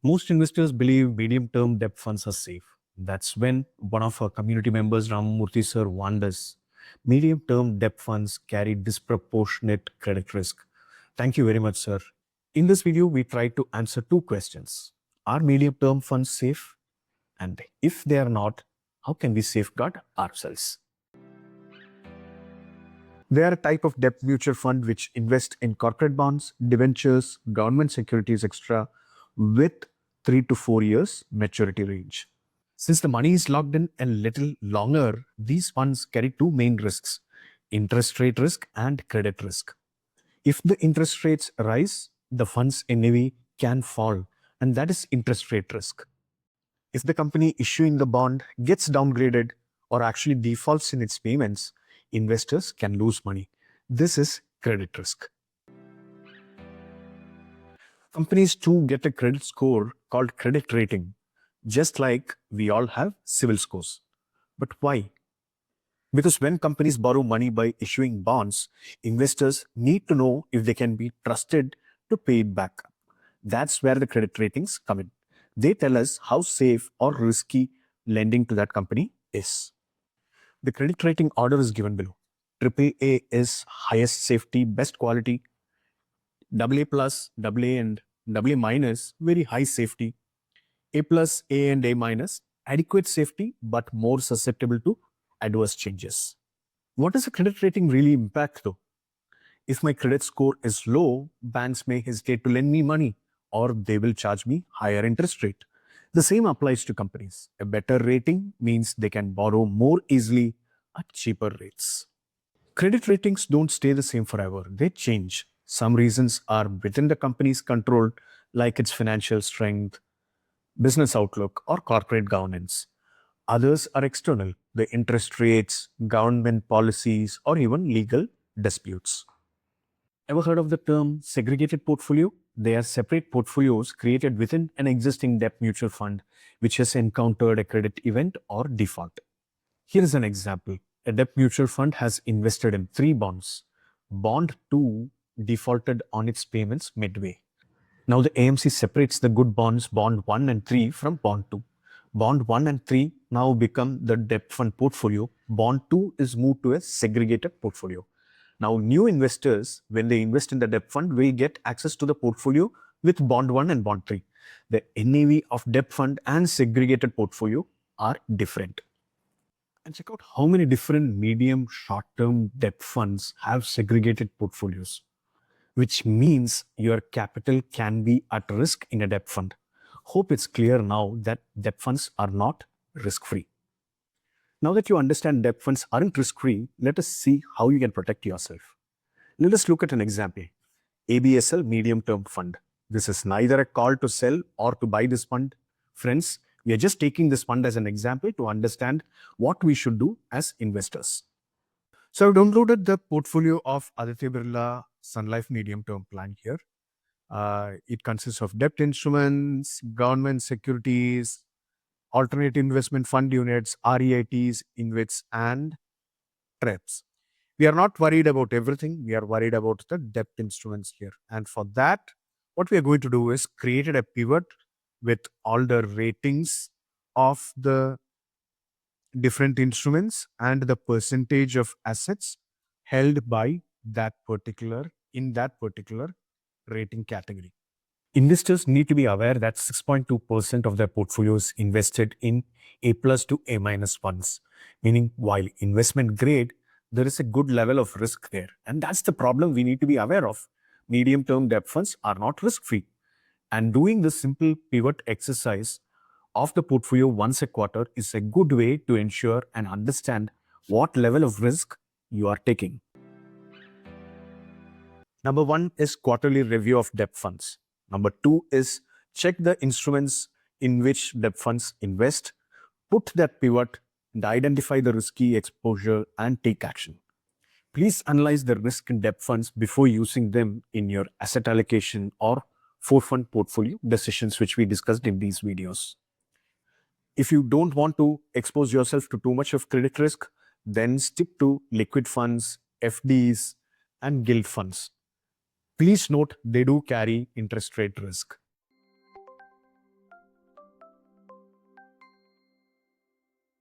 Most investors believe medium-term debt funds are safe. That's when one of our community members, Ramamurthy sir, warned us. Medium-term debt funds carry disproportionate credit risk. Thank you very much, sir. In this video, we try to answer two questions. Are medium-term funds safe? And if they are not, how can we safeguard ourselves? They are a type of debt mutual fund which invest in corporate bonds, debentures, government securities, etc., with 3 to 4 years maturity range. Since the money is locked in a little longer, these funds carry two main risks: interest rate risk and credit risk. If the interest rates rise, the fund's NAV can fall, and that is interest rate risk. If the company issuing the bond gets downgraded or actually defaults in its payments, investors can lose money. This is credit risk. Companies too get a credit score called credit rating, just like we all have civil scores. But why? Because when companies borrow money by issuing bonds, investors need to know if they can be trusted to pay it back. That's where the credit ratings come in. They tell us how safe or risky lending to that company is. The credit rating order is given below. AAA is highest safety, best quality. AA plus, AA and AA minus, very high safety. A plus, A and A minus, adequate safety but more susceptible to adverse changes. What does a credit rating really impact though? If my credit score is low, banks may hesitate to lend me money or they will charge me higher interest rate. The same applies to companies. A better rating means they can borrow more easily at cheaper rates. Credit ratings don't stay the same forever. They change. Some reasons are within the company's control, like its financial strength, business outlook, or corporate governance. Others are external, the interest rates, government policies, or even legal disputes. Ever heard of the term segregated portfolio? They are separate portfolios created within an existing debt mutual fund which has encountered a credit event or default. Here is an example. A debt mutual fund has invested in 3 bonds. Bond 2 defaulted on its payments midway. Now the AMC separates the good bonds, bond 1 and 3, from bond 2. Bond 1 and 3 now become the debt fund portfolio. Bond 2 is moved to a segregated portfolio. Now new investors, when they invest in the debt fund, will get access to the portfolio with bond 1 and bond 3. The NAV of debt fund and segregated portfolio are different. And check out how many different medium short-term debt funds have segregated portfolios, which means your capital can be at risk in a debt fund. Hope it's clear now that debt funds are not risk-free. Now that you understand debt funds aren't risk-free, let us see how you can protect yourself. Let us look at an example. ABSL Medium Term Fund. This is neither a call to sell or to buy this fund. Friends, we are just taking this fund as an example to understand what we should do as investors. So I've downloaded the portfolio of Aditya Birla Sun Life Medium Term Plan here. It consists of debt instruments, government securities, alternate investment fund units, REITs, InvITs, and TREPs. We are not worried about everything. We are worried about the debt instruments here. And for that, what we are going to do is create a pivot with all the ratings of the different instruments and the percentage of assets held by that particular rating category. Investors need to be aware that 6.2% of their portfolios invested in A plus to A minus funds, meaning while investment grade, there is a good level of risk there. And that's the problem we need to be aware of. Medium-term debt funds are not risk-free. And doing this simple pivot exercise of the portfolio once a quarter is a good way to ensure and understand what level of risk you are taking. Number 1 is quarterly review of debt funds. Number 2 is check the instruments in which debt funds invest, put that pivot, and identify the risky exposure and take action. Please analyze the risk in debt funds before using them in your asset allocation or for-fund portfolio decisions which we discussed in these videos. If you don't want to expose yourself to too much of credit risk, then stick to liquid funds, FDs, and gilt funds. Please note they do carry interest rate risk.